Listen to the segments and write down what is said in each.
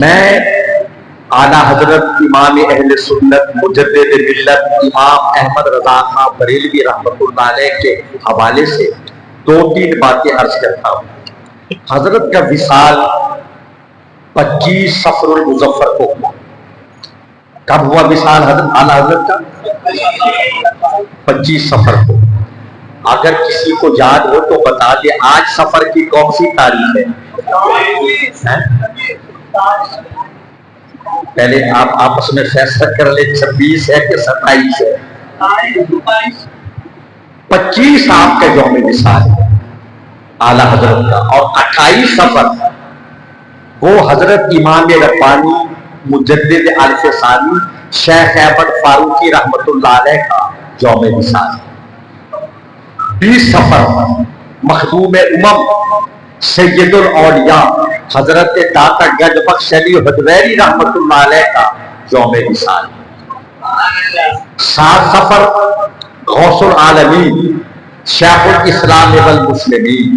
میں اعلیٰ حضرت امام اہل سنت مجدد ملت امام احمد رضا خان بریلوی رحمۃ اللہ علیہ کے حوالے سے دو تین باتیں عرض کرتا ہوں۔ حضرت کا وصال 25 صفر المظفر کو ہوا۔ کب ہوا وصال حضرت اعلیٰ حضرت کا؟ 25 صفر کو۔ اگر کسی کو یاد ہو تو بتا دے آج سفر کی کون سی تاریخ ہے؟ پہلے آپ آپس میں فیصلہ کر لیں 26 ہے کہ 27 ہے؟ 25 آپ کا یوم وصال ہے اعلیٰ حضرت کا، اور 28 صفر وہ حضرت امام ربانی مجدد الف ثانی شیخ احمد فاروقی رحمۃ اللہ علیہ کا یوم وصال ہے۔ 20 صفر مخدوم امم سید الاولیاء حضرت داتا گنج بخش علی حضویری رحمۃ اللہ علیہ کا یوم وصال ہے۔ 7 صفر غوث العالمین شیخ الاسلام والمسلمین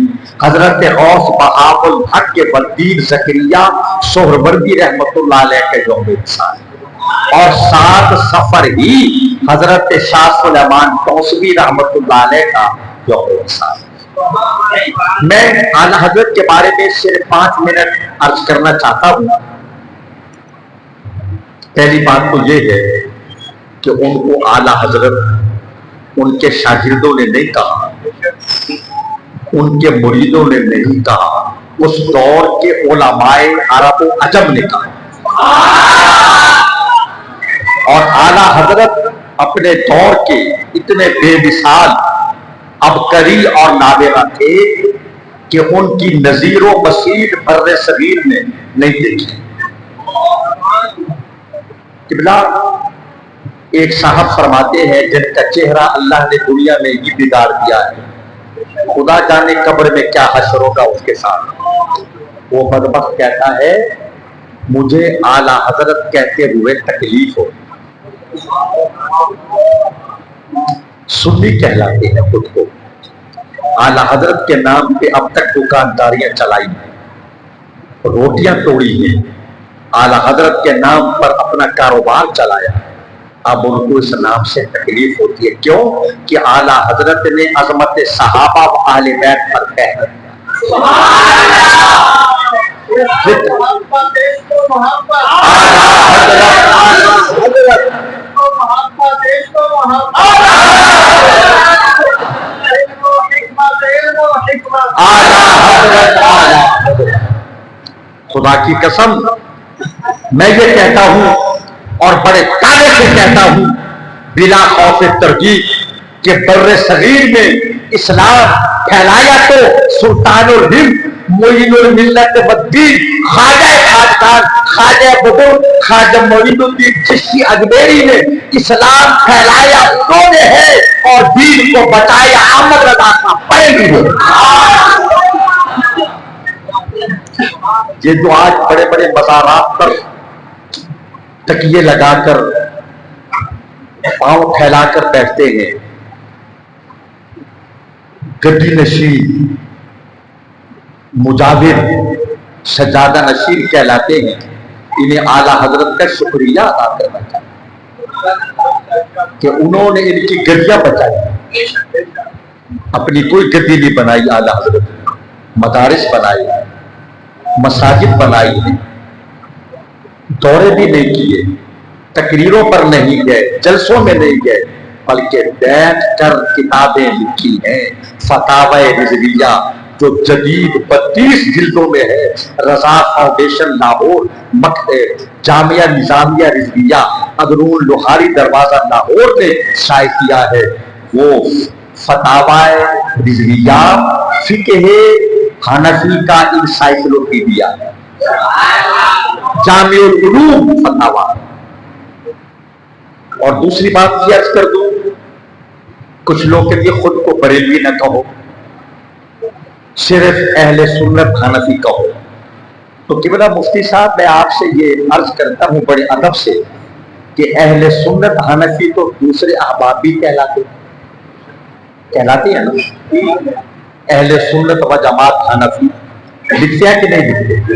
حضرت غوث بہاء الحق والدین زکریا سہروردی رحمۃ اللہ علیہ کا یوم وصال ہے۔ اور 7 صفر ہی حضرت شاہ سلیمان توسوی رحمۃ اللہ علیہ کا یوم وصال ہے۔ میں اعلیٰ حضرت کے بارے میں صرف 5 منٹ عرض کرنا چاہتا ہوں۔ پہلی بات تو یہ ہے کہ ان کو اعلیٰ حضرت ان کے شاگردوں نے نہیں کہا، ان کے مریدوں نے نہیں کہا، اس دور کے علماء عرب و عجم نے کہا۔ اور اعلیٰ حضرت اپنے دور کے اتنے بے مثال عبقری اور نابغہ تھے کہ ان کی نظیر و مثیل بر صغیر نے نہیں دیکھی۔ قبلہ ایک صاحب فرماتے ہیں جن کا چہرہ اللہ نے دنیا میں ہی بگاڑ دیا ہے، خدا جانے قبر میں کیا حشر ہوگا اس کے ساتھ۔ وہ بدبخت کہتا ہے مجھے اعلیٰ حضرت کہتے ہوئے تکلیف ہو۔ سنی کہلاتے ہیں خود کو، اعلیٰ حضرت کے نام پہ اب تک دکانداریاں چلائی ہیں، روٹیاں توڑی ہیں، اعلیٰ حضرت کے نام پر اپنا کاروبار چلایا، اب ان کو اس نام سے تکلیف ہوتی ہے۔ کیوں کہ اعلیٰ حضرت نے عظمت صحابہ و اہل بیت پر کہہ خدا کی قسم میں یہ کہتا ہوں اور بڑے دعوے سے کہتا ہوں بلا خوف تردید کہ بر صغیر میں اسلام پھیلایا تو سلطان الہند معین الملت والدین خواجہ خاقان خواجہ بزرگ خواجہ معین الدین چشتی اجمیری نے اسلام پھیلایا انہوں نے ہے، اور دین کو بچایا احمد رضا خان بریلوی نے۔ یہ جو آج بڑے بڑے مزارات پر تکیے لگا کر پاؤں پھیلا کر بیٹھتے ہیں، گدی نشین مجاور سجادہ نشین کہلاتے ہیں، انہیں اعلیٰ حضرت کا شکریہ ادا کرنا چاہیے کہ انہوں نے ان کی گدیاں بچائی۔ اپنی کوئی گدی نہیں بنائی اعلیٰ حضرت نے، مدارس بنائے، مساجد بنائی ہیں، دورے بھی نہیں کیے، تقریروں پر نہیں گئے، جلسوں میں نہیں گئے، بلکہ بیٹھ کر کتابیں لکھی ہیں۔ فتاوی رضویہ جو جدید 32 جلدوں میں ہے، رضا فاؤنڈیشن لاہور، جامعہ نظامیہ رضویہ اگرون لوہاری دروازہ لاہور نے شائع کیا ہے۔ وہ فتاوی رضویہ فقہ حنفی کا انسائکلوپیڈیا ہے، جامع العلوم فتاوی۔ اور دوسری بات یہ عرض کر دوں، کچھ لوگ کہتے ہیں خود کو بریلوی نہ کہو، صرف اہل سنت حنفی کہو، تو قبلہ مفتی صاحب میں آپ سے یہ عرض کرتا ہوں بڑے ادب سے کہ اہل سنت حنفی تو دوسرے احباب بھی کہلاتے ہیں نا۔ اہل سنت و جماعت حنفی لکھتے ہیں کہ نہیں لکھتے؟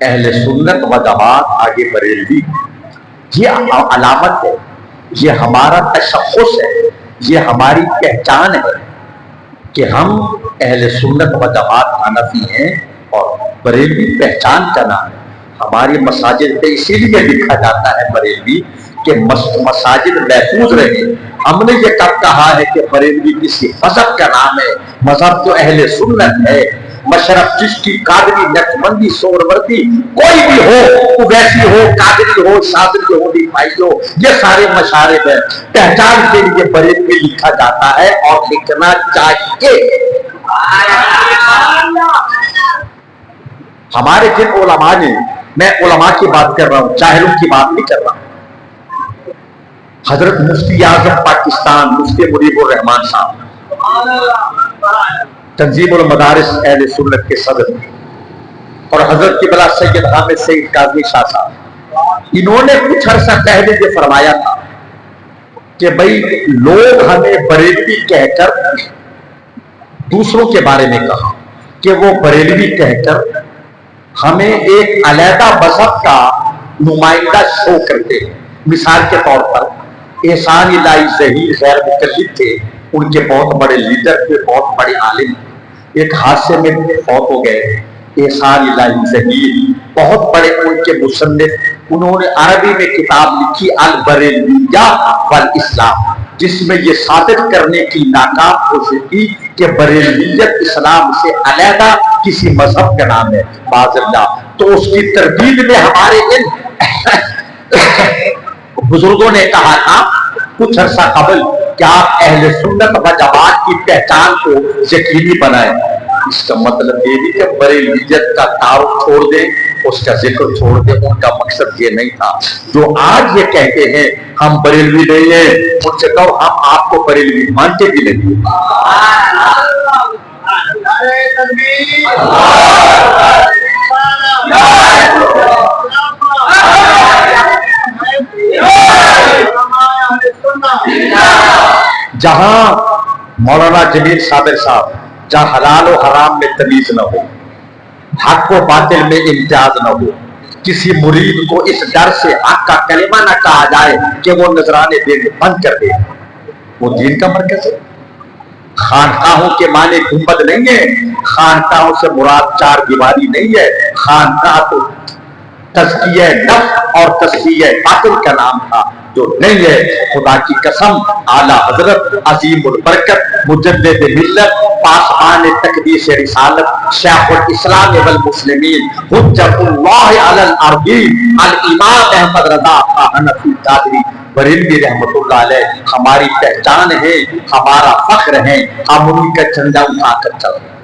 اہل سنت و جماعت آگے بریلوی یہ علامت ہے, یہ ہمارا تشخص ہے, یہ ہماری پہچان ہے کہ ہم اہل سنت و جماعت حنفی ہیں اور بریلوی پہچان کا نام ہے. ہماری مساجد پہ اسی لیے لکھا جاتا ہے بریلوی کہ مساجد محفوظ رہے. ہم نے یہ کب کہا ہے کہ بریلوی کسی مذہب کا نام ہے؟ مذہب تو اہل سنت ہے. مشرف چشتی قادری نقشبندی سہروردی کوئی بھی ہو, اویسی ہو, قادری ہو, شاذلی ہو, دیپائی ہو, یہ سارے مشارب ہیں. پہچان کے لیے بریلوی لکھا جاتا ہے اور لکھنا چاہیے. ہمارے جن علماء نے, میں علماء کی بات کر رہا ہوں, جاہلوں کی بات نہیں کر رہا ہوں. حضرت مفتی اعظم پاکستان مفتی مجیب الرحمان صاحب تنظیم المدارس اہل سنت کے صدر, اور حضرت قبلہ سید حامد سعید کاظمی شاہ صاحب, انہوں نے کچھ عرصہ پہلے یہ فرمایا تھا کہ بھئی لوگ ہمیں بریلوی کہہ کر دوسروں کے بارے میں کہا کہ وہ بریلوی کہہ کر ہمیں ایک علیحدہ مذہب کا نمائندہ شو کرتے ہیں. مثال کے طور پر احسان الہی ظہیر غیر مقلد تھے, ان کے بہت بڑے لیڈر تھے, بہت بڑے عالم, ایک حادثے میں فوت ہو گئے. احسان الہی ظہیر بہت بڑے ان کے مصنف, انہوں نے عربی میں کتاب لکھی البریلویہ والاسلام, جس میں یہ ثابت کرنے کی ناکام کوشش کی کہ بریلویت اسلام سے علیحدہ کسی مذہب کا نام ہے. معاذ اللہ. تو اس کی تردید میں ہمارے بزرگوں نے کہا تھا کچھ عرصہ قبل کہ آپ اہل سنت و جماعت کی پہچان کو یقینی بنائیں. اس کا مطلب یہ نہیں کہ بریلویت کا تعارف چھوڑ دیں, اس کا ذکر چھوڑ دیں. ان کا مقصد یہ نہیں تھا. جو آج یہ کہتے ہیں ہم بریلوی نہیں ہیں, ان سے کہو ہم آپ کو بریلوی مانتے بھی نہیں. جہاں مولانا جمیل صابر صاحب, جہاں حلال و حرام میں تمیز نہ ہو, حق و باطل میں امتیاز نہ ہو, کسی مرید کو اس ڈر سے حق کا کلمہ نہ کہا جائے کہ وہ نذرانے دینے بند کر دے, وہ دین کا مرکز ہے. خانقاہوں کے معنی گنبد نہیں ہے, خانقاہوں سے مراد چار دیواری نہیں ہے. خانقاہ تو تزکیہ نفس اور تزکیہ باطن کا نام تھا, جو نہیں ہے. خدا کی قسم اعلیٰ حضرت عظیم البرکت مجدد ملت پاسبان تقدیس رسالت شیخ الاسلام والمسلمین حجت اللہ علی الارض الامام احمد رضا حنفی قادری بریلوی رحمۃ اللہ علیہ ہماری پہچان ہے, ہمارا فخر ہے. ہم ان کا جھنڈا اٹھا کر چل رہے ہیں.